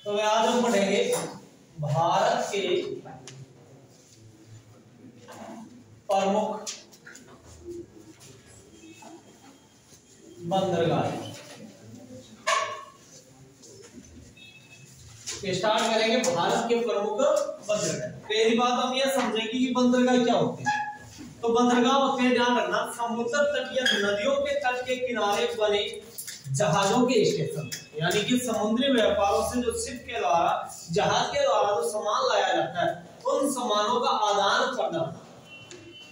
तो आज हम पढ़ेंगे भारत के प्रमुख बंदरगाह। स्टार्ट करेंगे भारत के प्रमुख बंदरगाह। पहली बात हम यह समझेंगे कि बंदरगाह क्या होते हैं। तो बंदरगाह होते हैं, ध्यान रखना, समुद्र तट या नदियों के तट के किनारे बने जहाजों के स्टेशन, यानी कि समुद्री व्यापारों से जो शिप के द्वारा, जहाज के द्वारा जो सामान लाया जाता है, उन सामानों का आदान प्रदान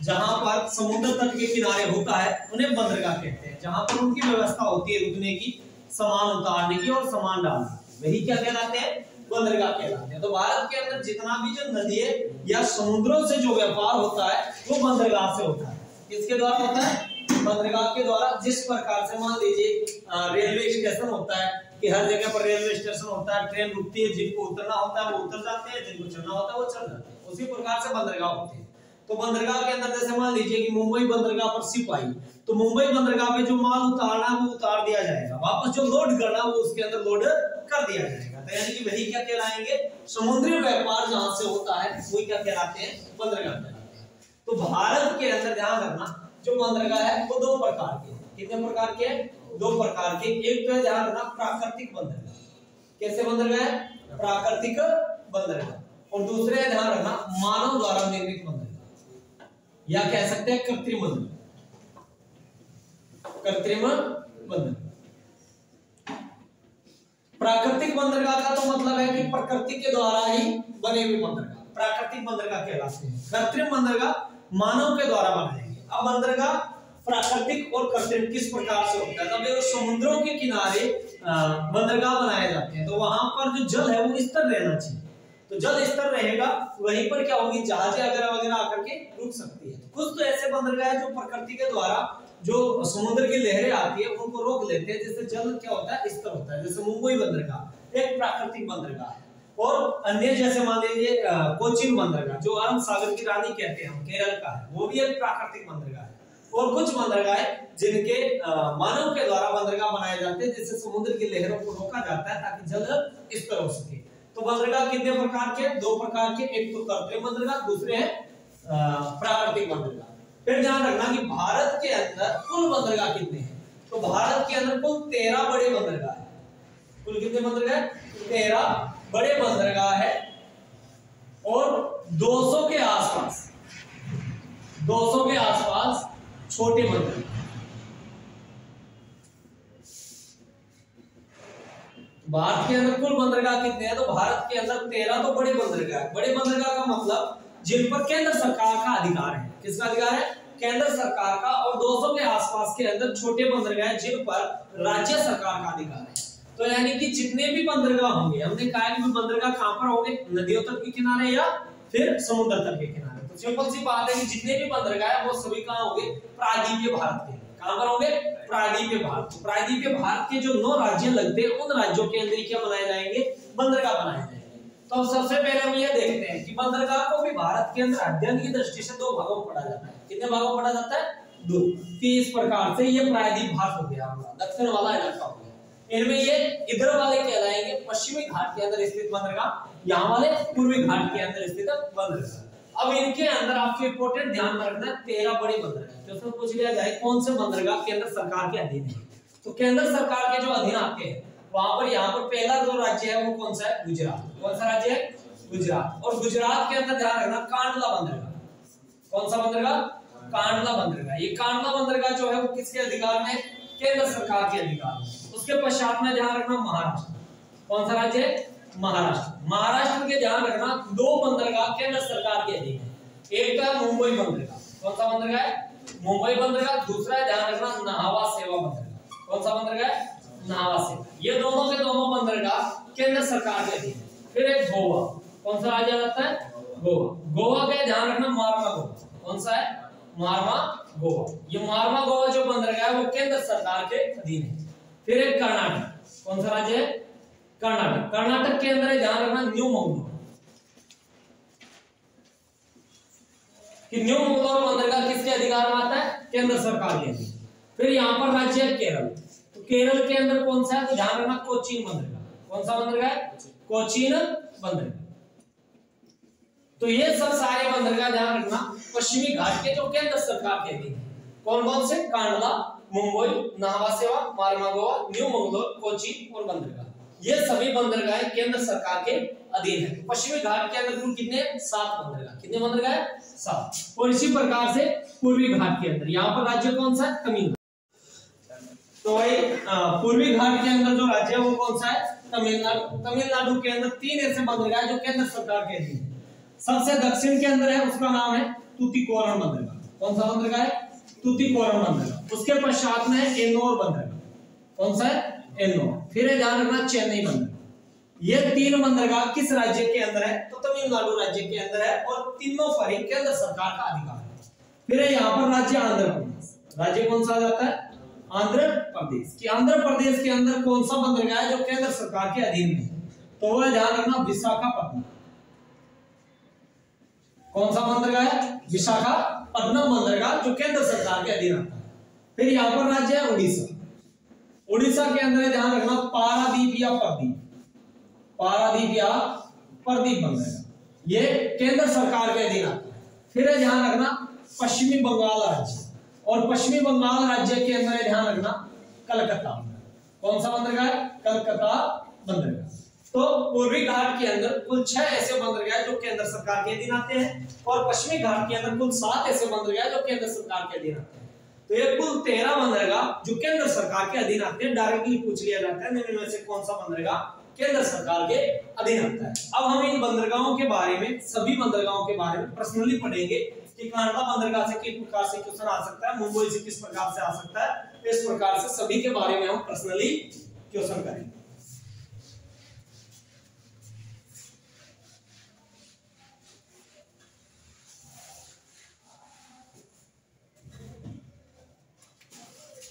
जहां पर समुद्र तट के किनारे होता है उन्हें बंदरगाह कहते हैं। जहां पर उनकी व्यवस्था होती है रुकने की, सामान उतारने की और सामान डालने की, वही क्या कहलाते हैं, बंदरगाह कहलाते हैं। तो भारत के अंदर जितना भी जो नदियां या समुद्रों से जो व्यापार होता है वो बंदरगाह से होता है। किसके द्वारा होता है, बंदरगाह के द्वारा। जिस प्रकार से मान लीजिए रेलवे स्टेशन होता है कि हर जगह पर रेलवे स्टेशन होता है, ट्रेन रुकती है, जिनको उतरना होता है वो उतर जाते हैं, जिनको चलना होता है वो चल जाते हैं। उसी प्रकार से बंदरगाह होते हैं। तो बंदरगाह के अंदर जैसे मान लीजिए कि मुंबई बंदरगाह पर शिप आई, तो मुंबई बंदरगाह पे जो माल उतारना है वो उतार दिया जाएगा, वापस जो लोड करना वो उसके अंदर लोड कर दिया जाएगा। तो यानी कि वही क्या कहलाएंगे, समुद्री व्यापार जहां से होता है वही क्या कहलाते हैं, बंदरगाह कहलाते हैं। तो भारत के अंदर ध्यान रखना जो बंदरगाह है वो दो प्रकार के। कितने प्रकार के, दो प्रकार के। एक तो ध्यान रखना प्राकृतिक बंदरगाह। कैसे बंदरगाह है, प्राकृतिक बंदरगाह। और दूसरे ध्यान रखना मानव द्वारा निर्मित बंदरगाह, या कह सकते हैं कृत्रिम बंदरगाह। कृत्रिम बंदरगाह। प्राकृतिक बंदरगाह का तो मतलब है कि प्रकृति के द्वारा ही बने हुए बंदरगाह प्राकृतिक बंदरगाह कहलाते हैं। कृत्रिम बंदरगाह मानव के द्वारा बनाए गए। अब बंदरगाह प्राकृतिक और कृत्रिम किस प्रकार से होता है, तब समुद्रों के किनारे बंदरगाह बनाए जाते हैं। तो वहां पर जो जल है वो स्थिर रहना चाहिए। तो जल स्तर रहेगा, वहीं पर क्या होगी, जहाजें वगैरह वगैरह आकर के रुक सकती है। कुछ तो ऐसे बंदरगाह है जो प्रकृति के द्वारा जो समुद्र की लहरें आती है उनको रोक लेते हैं, जिससे जल क्या होता है, स्तर होता है। जैसे मुंबई बंदरगाह एक प्राकृतिक बंदरगाह है। और अन्य जैसे मान लीजिए कोचीन बंदरगाह जो अरब सागर की रानी कहते हैं हम, केरल का है, वो भी एक प्राकृतिक बंदरगाह है। और कुछ बंदरगाह है जिनके मानव के द्वारा बंदरगाह बनाए जाते हैं, जिससे समुद्र की लहरों को रोका जाता है ताकि जल स्तर हो सके। तो बंदरगाह कितने प्रकार के, दो प्रकार के। एक तो कृत्रिम बंदरगाह, दूसरे है प्राकृतिक बंदरगाह। फिर ध्यान रखना कि भारत के अंदर कुल बंदरगाह कितने हैं। तो भारत के अंदर कुल 13 बड़े बंदरगाह है। कुल कितने बंदरगाह, 13 बड़े बंदरगाह है। और 200 के आसपास छोटे बंदरगाह। भारत के अंदर कुल बंदरगाह कितने हैं, तो भारत के अंदर 13 तो बड़े बंदरगाह है। बड़े बंदरगाह का मतलब जिन पर केंद्र सरकार का अधिकार है। किसका अधिकार है, केंद्र सरकार का। और 200 के आसपास के अंदर छोटे बंदरगाह हैं जिन पर राज्य सरकार का अधिकार है। तो यानी कि जितने भी बंदरगाह होंगे, हमने कहा कि बंदरगाह कहां पर होंगे, नदियों तट के किनारे या फिर समुद्र तट के किनारे। तो सिंपल सी बात है कि जितने भी बंदरगाह है वो सभी कहां होंगे, प्रायद्वीपीय भारत के। कहां पर होंगे, प्रायद्वीपीय भारत। प्रायद्वीपीय भारत के जो 9 राज्य लगते हैं उन राज्यों के अंदर क्या बनाए जाएंगे, बंदरगाह बनाए जाएंगे। तो सबसे पहले हम ये देखते हैं कि बंदरगाह को भी भारत के अंदर अध्ययन की दृष्टि से 2 भागों में पढ़ा जाता है। कितने भागों में पढ़ा जाता है, 2। इस प्रकार से ये प्रायद्वीप भारत हो गया, हमारा दक्षिण वाला इलाका हो गया। इनमें ये इधर वाले कहलाएंगे पश्चिमी घाट के अंदर स्थित बंदरगाह, यहाँ वाले पूर्वी घाट के अंदर स्थित बंदरगाह। अब इनके अंदर आपको इंपोर्टेंट ध्यान रखना है 13 बड़े बंदरगाह। क्वेश्चन पूछ लिया जाए कौन से बंदरगाह केंद्र सरकार के अधीन है, तो केंद्र सरकार के जो अधीन आते हैं वहां पर, यहाँ पर पहला जो राज्य है वो कौन सा है, गुजरात। कौन सा राज्य है, गुजरात। और गुजरात के अंदर ध्यान रखना कांडला बंदरगाह। कौन सा बंदरगाह, कांडला बंदरगाह। ये कांडला बंदरगाह जो है वो किसके अधिकार में, केंद्र सरकार के अधिकार में। उसके पश्चात में ध्यान रखना महाराष्ट्र। कौन सा राज्य है, महाराष्ट्र। महाराष्ट्र के ध्यान रखना 2 बंदरगाह केंद्र सरकार के अधीन है। एक तो मुंबई बंदरगाह। कौन सा बंदरगाह है, मुंबई बंदरगाह। दूसरा है ध्यान रखना नाहवा सेवा बंदरगाह। कौन सा बंदरगाह है, नाहवा सेवा। ये दोनों के दोनों बंदरगाह केंद्र सरकार के अधीन है। फिर एक गोवा। कौन सा राज्य आता है, गोवा। गोवा का ध्यान रखना मारवा गोवा। कौन सा है, मारवा गोवा। ये मारवा गोवा जो बंदरगाह है वो केंद्र सरकार के अधीन है। फिर एक कर्नाटक। कौन सा राज्य है, कर्नाटक। कर्नाटक के अंदर ध्यान रखना न्यू मंगलोर। कि न्यू मंगलोर बंदरगाह किसके अधिकार में आता है, केंद्र सरकार के अधीन। फिर यहाँ पर राज्य है केरल। तो केरल के अंदर कौन सा है, तो ध्यान रखना कोचीन बंदरगाह। कौन सा बंदरगाह है, कोचीन बंदरगाह। तो ये सब सारे बंदरगाह ध्यान रखना पश्चिमी घाट के जो केंद्र सरकार के अधीन है। कौन कौन से? कांडला, मुंबई, नाहवा सेवा, मार्मागोवा, न्यू मंगलोर, कोची और बंदरगाह। ये सभी बंदरगाह केंद्र सरकार के अधीन है। पश्चिमी घाट के अंदर कुल कितने? 7 बंदरगाह। कितने बंदरगाह? 7। और इसी प्रकार से पूर्वी घाट के अंदर यहाँ पर राज्य कौन सा है? तमिलनाडु। तो भाई पूर्वी घाट के अंदर जो राज्य है वो कौन सा है? तमिलनाडु। तमिलनाडु के अंदर 3 ऐसे बंदरगाह जो केंद्र सरकार के अधीन है। सबसे दक्षिण के अंदर है, उसका नाम है तूतीकोरन बंदरगाह। कौन सा बंदरगाह है? तूतीकोरन बंदरगाह। उसके पश्चात में है एन्नोर बंदरगाह। कौन सा है? एन्नोर। फिर है ध्यान रखना चेन्नई बंदरगाह। ये 3 बंदरगाह किस राज्य के अंदर है? तो तमिलनाडु राज्य के अंदर है और तीनों पर ही केंद्र सरकार का अधिकार है। फिर है यहाँ पर राज्य आंध्र प्रदेश। राज्य कौन सा जाता है? आंध्र प्रदेश। कि आंध्र प्रदेश के अंदर कौन सा बंदरगाह है जो केंद्र सरकार के अधीन है? तो वह ध्यान रखना विशाखापट्टनम। कौन सा बंदरगाह है? विशाखापट्टनम बंदरगाह जो केंद्र सरकार के अधीन आता है। फिर यहाँ पर राज्य है उड़ीसा। उड़ीसा के अंदर ध्यान रखना पारादीप या प्रदीप। पारादीप या प्रदीप बंदरगाह ये केंद्र सरकार के अधीन आता है। फिर है ध्यान रखना पश्चिमी बंगाल राज्य। और पश्चिमी बंगाल राज्य के अंदर ध्यान रखना कलकत्ता। कौन सा बंदरगाह है? कलकत्ता बंदरगाह। तो पूर्वी घाट के अंदर कुल 6 ऐसे बंदरगाह जो केंद्र सरकार के अधीन आते हैं और पश्चिमी घाट के अंदर कुल 7 ऐसे बंदरगाह जो केंद्र सरकार के अधीन आते हैं। तो ये कुल 13 बंदरगाह जो केंद्र सरकार के अधीन आते हैं। डायरेक्टली पूछ लिया जाता है निम्न में से कौन सा बंदरगाह केंद्र सरकार के अधीन आता है। अब हम इन बंदरगाहों के बारे में, सभी बंदरगाहों के बारे में पर्सनली पढ़ेंगे कि कांडला बंदरगाह से किस प्रकार से क्वेश्चन आ सकता है, मुंबई से किस प्रकार से आ सकता है। इस प्रकार से सभी के बारे में हम पर्सनली क्वेश्चन करेंगे।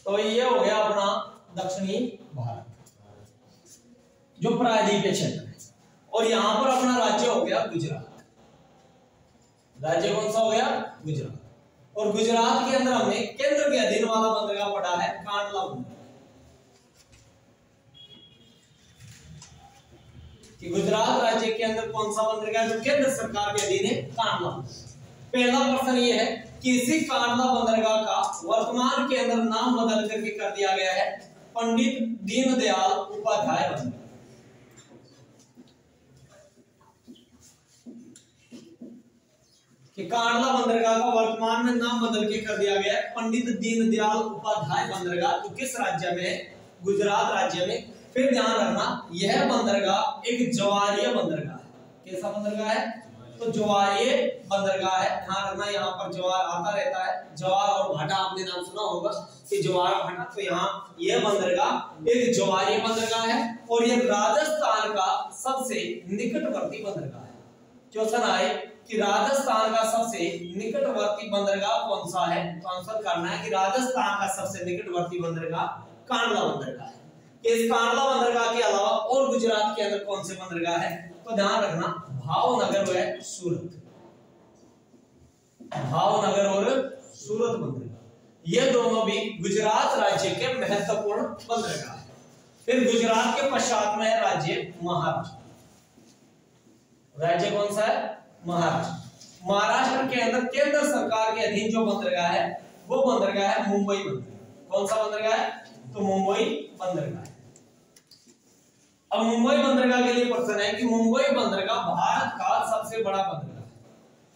तो ये हो गया अपना दक्षिणी भारत जो प्रायद्वीपीय क्षेत्र है। और यहां पर अपना राज्य हो गया गुजरात। राज्य कौन सा हो गया? गुजरात। और गुजरात के अंदर हमने केंद्र के अधीन वाला बंदरगाह पढ़ा है कांडला बंदरगाह। कि गुजरात राज्य के अंदर कौन सा बंदरगाह जो केंद्र सरकार के अधीन है? कांडला। पहला प्रश्न ये है कि इसी कांडला बंदरगाह का वर्तमान के अंदर नाम बदल करके कर दिया गया है पंडित दीनदयाल उपाध्याय बंदरगाह। कि कांडला बंदरगाह का वर्तमान में नाम बदल के कर दिया गया है पंडित दीनदयाल उपाध्याय बंदरगाह जो किस राज्य में है? गुजरात राज्य में। फिर ध्यान रखना यह बंदरगाह एक ज्वारीय बंदरगाह है। कैसा बंदरगाह है? तो ज्वारीय बंदरगाह है। ध्यान रखना यहाँ पर ज्वार आता रहता है। ज्वार और भाटा आपने नाम सुना होगा कि ज्वार भाटा। तो यहाँ यह बंदरगाह एक ज्वारीय बंदरगाह है और यह राजस्थान का सबसे निकटवर्ती बंदरगाह है। क्वेश्चन आए कि राजस्थान का सबसे निकटवर्ती बंदरगाह कौन सा है? तो आंसर करना है कि राजस्थान का सबसे निकटवर्ती बंदरगाह कांडला बंदरगाह है। इस कांडला बंदरगाह के अलावा और गुजरात के अंदर कौन से बंदरगाह है? तो ध्यान रखना भावनगर व सूरत। भावनगर और सूरत बंदरगाह ये दोनों भी गुजरात राज्य के महत्वपूर्ण बंदरगाह है। फिर गुजरात के पश्चात में है राज्य महाराष्ट्र। राज्य कौन सा है? महाराष्ट्र। महाराष्ट्र के अंदर केंद्र सरकार के अधीन जो बंदरगाह है वो बंदरगाह है मुंबई बंदरगाह। कौन सा बंदरगाह है? तो मुंबई बंदरगाह है। अब मुंबई बंदरगाह के लिए प्रश्न है कि मुंबई बंदरगाह भारत का सबसे बड़ा बंदरगाह है।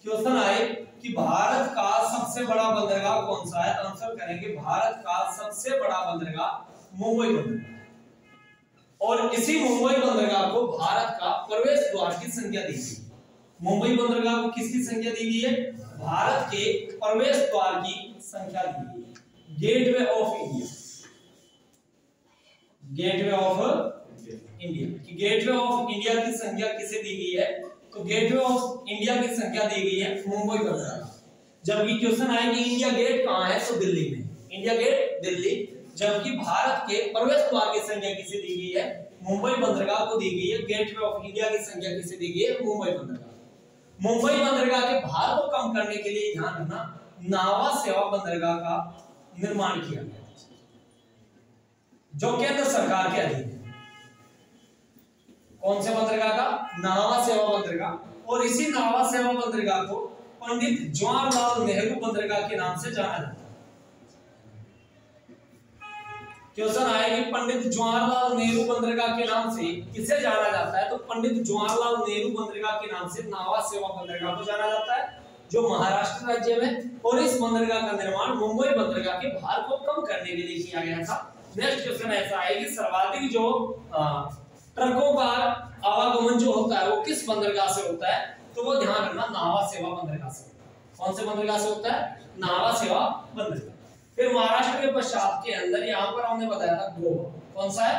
क्वेश्चन आए कि भारत का सबसे बड़ा बंदरगाह कौन सा है? तो आंसर करेंगे भारत का सबसे बड़ा बंदरगाह मुंबई बंदरगाह। और इसी मुंबई बंदरगाह को भारत का प्रवेश द्वार की संज्ञा दी गई। मुंबई बंदरगाह को किसकी संज्ञा दी गई है? भारत के प्रवेश द्वार की संख्या दी गई है। Gateway of India. Gateway of India की गेटवे ऑफ इंडिया की संख्या किसे दी गई है? तो गेटवे ऑफ इंडिया की संख्या दी गई है मुंबई बंदरगाह। जबकि क्वेश्चन आए कि इंडिया गेट कहां है? तो दिल्ली में। India gate Delhi. जबकि भारत के प्रवेश द्वार की संख्या किसे दी गई है? मुंबई बंदरगाह को दी गई है। गेटवे ऑफ इंडिया की संख्या किसे दी गई है? मुंबई बंदरगाह। मुंबई बंदरगाह के भार को कम करने के लिए ध्यान रखना नावा सेवा बंदरगाह का निर्माण किया गया जो केंद्र सरकार के अधीन है। कौन से बंदरगाह का? नाहवा सेवा बंदरगाह। और इसी नाहवा सेवा बंदरगाह को पंडित जवाहरलाल नेहरू बंदरगाह के नाम से जाना जाता है। क्वेश्चन आया कि पंडित जवाहरलाल नेहरू बंदरगाह के नाम से किसे जाना जाता है? तो पंडित जवाहरलाल नेहरू बंदरगाह के नाम से नाहवा सेवा बंदरगाह को जाना जाता है, जो महाराष्ट्र राज्य में। और इस बंदरगाह का निर्माण मुंबई बंदरगाह के भार को कम करने के लिए किया गया था। नेक्स्ट क्वेश्चन ऐसा है कि सर्वाधिक जो ट्रकों का आवागमन जो होता है वो किस बंदरगाह से होता है? तो वो ध्यान रखना, नाहवा सेवा बंदरगाह से। कौन से बंदरगाह से होता है? नाहवा सेवा बंदरगाह। फिर महाराष्ट्र के पश्चात के अंदर यहाँ पर हमने बताया था गोवा। कौन सा है?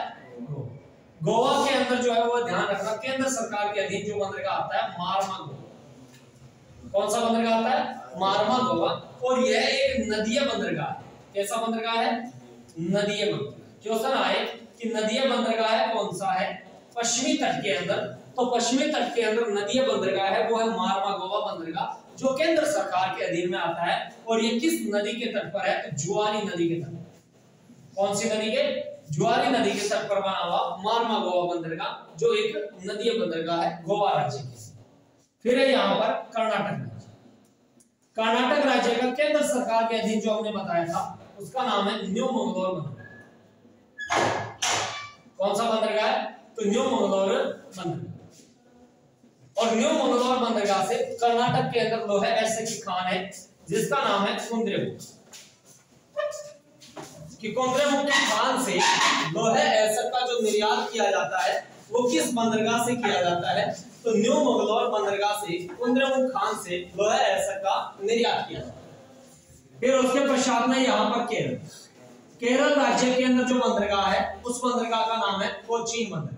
गोवा के अंदर जो है वो ध्यान रखना, केंद्र सरकार के अधीन जो बंदरगाह आता है मारमा गोवा। कौन सा बंदरगाह आता है? मारमा गोवा। और यह एक नदीय बंदरगाह है। कैसा बंदरगाह है? नदीय बंदरगाह। क्वेश्चन आए कि नदीय बंदरगाह है कौन सा है? पश्चिमी तट के अंदर। तो पश्चिमी तट के अंदर नदीय बंदरगाह है वो है मारमा गोवा बंदरगाह, जो केंद्र सरकार के अधीन में आता है। और ये किस नदी के तट पर है? तो जुआरी नदी के तट। कौन सी नदी के? जुआरी नदी के तट पर बना हुआ मारमा गोवा बंदरगाह, जो एक नदीय बंदरगाह है गोवा राज्य की। फिर है यहाँ पर कर्नाटक राज्य। कर्नाटक राज्य का केंद्र सरकार के अधीन जो हमने बताया था उसका नाम है न्यू मंगलोर बंदरगाह। कौन सा बंदरगाह है? तो न्यू मंगलोर बंदरगाह। और न्यू मंगलोर बंदरगाह से कर्नाटक के अंदर लोहे ऐसे की खान है जिसका नाम है कुंद्रेमुख। कि कुंद्रेमुख की खान से लोहे ऐसे का जो निर्यात किया जाता है वो किस बंदरगाह से किया जाता है? तो न्यू मंगलोर बंदरगाह से कुंद्रेमुख खान से लोहे ऐसे का निर्यात किया जाता है। फिर उसके पश्चात में यहाँ पर केरल। केरल राज्य के अंदर जो बंदरगाह है उस बंदरगाह का नाम है कोचीन बंदरगाह।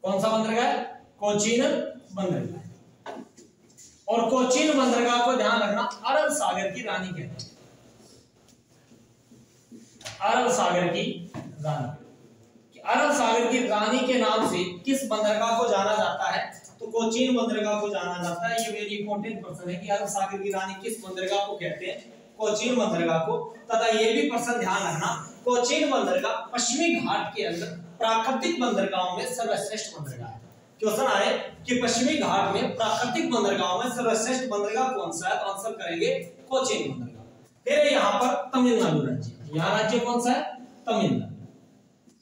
कौन सा बंदरगाह है? कोचीन बंदरगाह। और कोचीन बंदरगाह को ध्यान रखना अरब सागर की रानी कहते हैं। अरब सागर की रानी। अरब सागर की रानी के नाम से किस बंदरगाह को जाना जाता है? तो कोचीन बंदरगाह को जाना जाता है। ये वेरी इंपॉर्टेंट प्रश्न है कि अरब सागर की रानी किस बंदरगाह को कहते हैं? कोचीन बंदरगाह को। तथा ये भी प्रश्न ध्यान रखना, कोचीन बंदरगाह पश्चिमी घाट के अंदर प्राकृतिक बंदरगाहों में सर्वश्रेष्ठ बंदरगाह है। क्वेश्चन आए कि पश्चिमी घाट में प्राकृतिक बंदरगाहों में सर्वश्रेष्ठ बंदरगाह कौन सा है? तो आंसर करेंगे कोचीन बंदरगाह। फिर यहाँ पर तमिलनाडु राज्य। यहाँ राज्य कौन सा है? तमिलनाडु।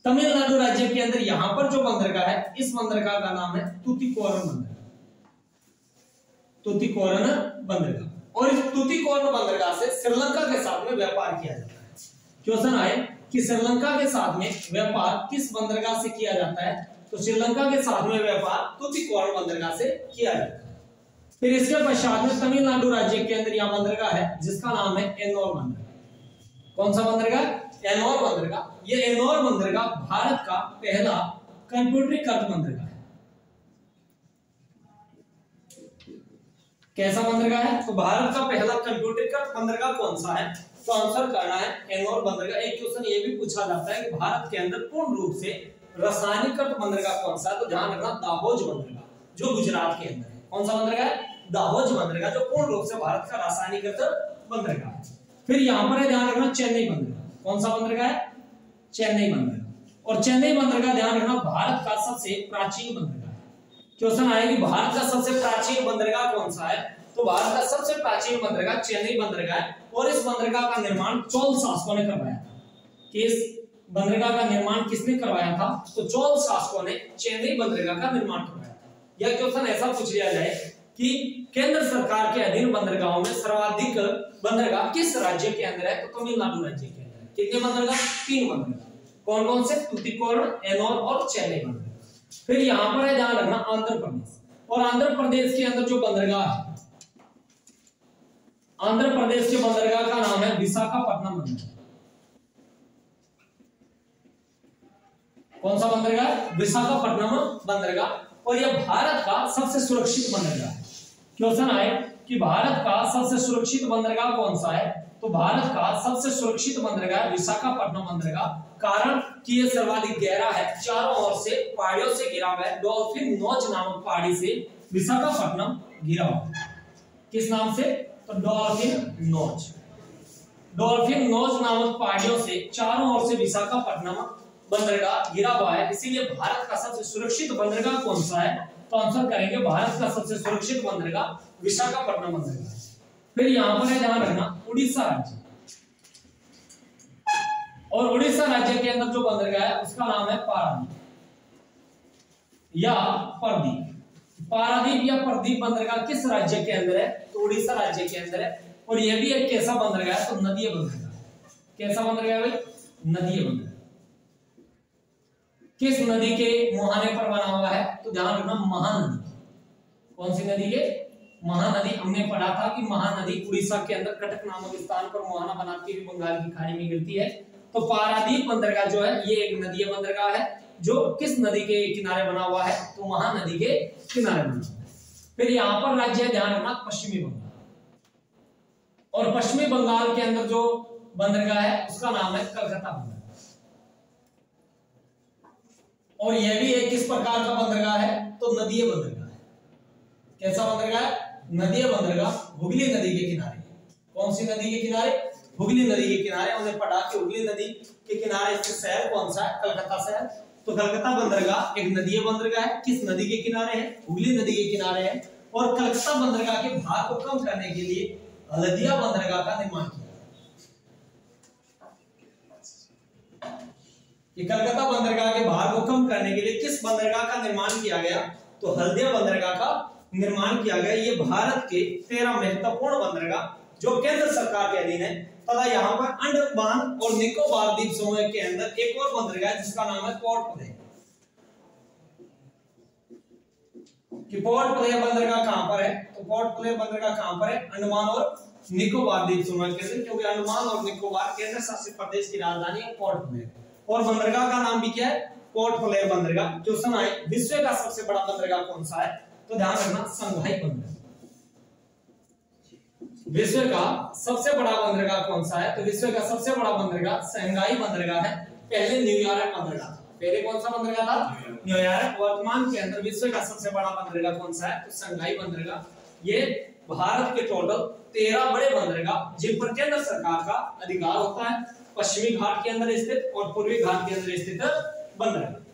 तमिलनाडु राज्य के अंदर यहाँ पर जो बंदरगाह है इस बंदरगाह का नाम है तूतीकोरन बंदरगाह। तूतीकोरन बंदरगाह। और इस तूतीकोरन बंदरगाह से श्रीलंका के साथ में व्यापार किया जाता है। क्वेश्चन आए कि श्रीलंका के साथ में व्यापार किस बंदरगाह से किया जाता है? तो श्रीलंका के साथ में व्यापार तूतीकोरन बंदरगाह से किया जाता है। फिर इसके पश्चात में तमिलनाडु राज्य के अंदर यह बंदरगाह है जिसका नाम है एन्नोर बंदरगाह। कौन सा बंदरगाह? एन्नोर बंदरगाह। ये एन्नोर बंदरगाह भारत का पहला कंप्यूटरीकृत बंदरगाह है। कैसा बंदरगाह है? तो भारत का पहला कंप्यूटरीकृत बंदरगाह कौन सा है? तो आंसर करना है एन्नोर बंदरगाह। एक क्वेश्चन ये भी पूछा जाता है कि भारत के अंदर पूर्ण रूप से रासायनिकृत बंदरगाह कौन सा है? तो ध्यान रखना दाहोद बंदरगाह, जो गुजरात के अंदर है। कौन सा बंदरगाह है? दाहोद बंदरगाह, जो पूर्ण रूप से भारत का रासायनिकृत बंदरगाह है। फिर यहाँ पर है ध्यान रखना चेन्नई बंदरगाह। कौन सा बंदरगाह है? चेन्नई बंदरगाह। और चेन्नई बंदरगाह ध्यान रखना भारत का सबसे प्राचीन बंदरगाह है। क्वेश्चन आया कि भारत का सबसे प्राचीन बंदरगाह कौन सा है? तो भारत का सबसे प्राचीन बंदरगाह चेन्नई बंदरगाह है। और इस बंदरगाह का निर्माण चोल शासकों ने करवाया था। किस बंदरगाह का निर्माण किसने करवाया था? तो चोल शासकों ने चेन्नई बंदरगाह का निर्माण करवाया था। यह क्वेश्चन ऐसा पूछ लिया जाए कि केंद्र सरकार के अधीन बंदरगाहों में सर्वाधिक बंदरगाह किस राज्य के अंदर है? तो तमिलनाडु राज्य के अंदर है। कितने बंदरगाह? 3 बंदरगाह। कौन कौन से? तूतीकोरन, एन्नोर और चेन्नई बंदरगाह। फिर यहाँ पर है ध्यान रखना आंध्र प्रदेश। और आंध्र प्रदेश के अंदर जो बंदरगाह है, आंध्र प्रदेश के बंदरगाह का नाम है विशाखापट्टनम बंदरगाह। कौन सा बंदरगाह? विशाखापट्टनम बंदरगाह। और यह भारत का सबसे सुरक्षित बंदरगाह है। क्वेश्चन आए कि भारत का सबसे सुरक्षित बंदरगाह कौन सा है? तो भारत का सबसे सुरक्षित बंदरगाह विशाखापट्टनम बंदरगाह। कारण कि यह सर्वाधिक गहरा है, चारों ओर से पहाड़ियों से घिरा हुआ है। डॉल्फिन नॉच नामक पहाड़ी से विशाखापट्टनम घिरा हुआ। किस नाम से? तो डॉल्फिन नॉच। डॉल्फिन नॉच नामक पहाड़ियों से चारों ओर से विशाखापट्टनम बंदरगाह गिरा हुआ है, इसीलिए भारत का सबसे सुरक्षित बंदरगाह कौन सा है? तो आंसर करेंगे भारत का सबसे सुरक्षित बंदरगाह विशाखापट्टनम बंदरगाह है। फिर यहाँ पर है ध्यान रखना उड़ीसा राज्य, और उड़ीसा राज्य के अंदर जो बंदरगाह है उसका नाम है पारादीप या परदीप। पारादीप या परदीप बंदरगाह किस राज्य के अंदर है? तो उड़ीसा राज्य के अंदर है, और यह भी एक कैसा बंदरगाह है? तो नदीय बंदरगाह। कैसा बंदरगाह है भाई? नदीय बंदरगाह। किस नदी के मुहाने पर बना हुआ है? तो ध्यान रखना महानदी। कौन सी नदी के? महानदी। हमने पढ़ा था कि महानदी उड़ीसा के अंदर कटक नामक स्थान पर मुहाना बनाती हुई बंगाल की खाड़ी में गिरती है। तो पारादीप बंदरगाह जो है ये एक नदीय बंदरगाह है, जो किस नदी के किनारे बना हुआ है? तो महानदी के किनारे बना हुआ है। फिर यहाँ पर राज्य है, ध्यान रखना, पश्चिमी बंगाल, और पश्चिमी बंगाल के अंदर जो बंदरगाह है उसका नाम है कलकत्ता बंदरगाह। और यह भी एक किस प्रकार का बंदरगाह है? तो नदीय बंदरगाह है। कैसा बंदरगाह है? नदीय बंदरगाह। हुगली नदी के किनारे। कौन सी नदी के किनारे? हुगली नदी के किनारे। हमने पढ़ा कि हुगली नदी के किनारे स्थित शहर कौन सा है? कलकत्ता शहर। तो कलकत्ता बंदरगाह एक नदीय बंदरगाह है। किस नदी के किनारे है? हुगली नदी के किनारे है। और कलकत्ता बंदरगाह के भार को कम करने के लिए हल्दिया बंदरगाह का निर्माण किया। कि कलकत्ता बंदरगाह के भार को कम करने के लिए किस बंदरगाह का निर्माण किया गया? तो हल्दिया बंदरगाह का निर्माण किया गया। ये भारत के 13 महत्वपूर्ण बंदरगाह जो केंद्र सरकार के अधीन है, तथा यहाँ पर अंडमान और निकोबार द्वीप समूह के अंदर एक और बंदरगाह है जिसका नाम है पोर्ट ब्लेयर। कि पोर्ट ब्लेयर बंदरगाह कहां पर है? तो पोर्ट ब्लेयर बंदरगाह कहां पर है? अंडमान और निकोबार द्वीप समूह के अंदर, क्योंकि अंडमान और निकोबार केंद्र शासित प्रदेश की राजधानी है पोर्ट ब्लेयर। और बंदरगाह का नाम भी क्या है? पोर्ट ब्लेयर बंदरगाह। क्वेश्चन आए विश्व का सबसे बड़ा बंदरगाह कौन सा है? तो ध्यान रखना संघाई बंदरगाह। विश्व का सबसे बड़ा बंदरगाह कौन सा है? तो विश्व का सबसे बड़ा बंदरगाह शंघाई बंदरगाह है। पहले न्यूयॉर्क बंदरगाह। पहले कौन सा बंदरगाह था? न्यूयॉर्क। वर्तमान के अंदर विश्व का सबसे बड़ा बंदरगाह कौन सा है? तो शंघाई बंदरगाह। ये भारत के टोटल 13 बड़े बंदरगाह जिन पर केंद्र सरकार का अधिकार होता है, पश्चिमी घाट के अंदर स्थित और पूर्वी घाट के अंदर स्थित बंदरगाह।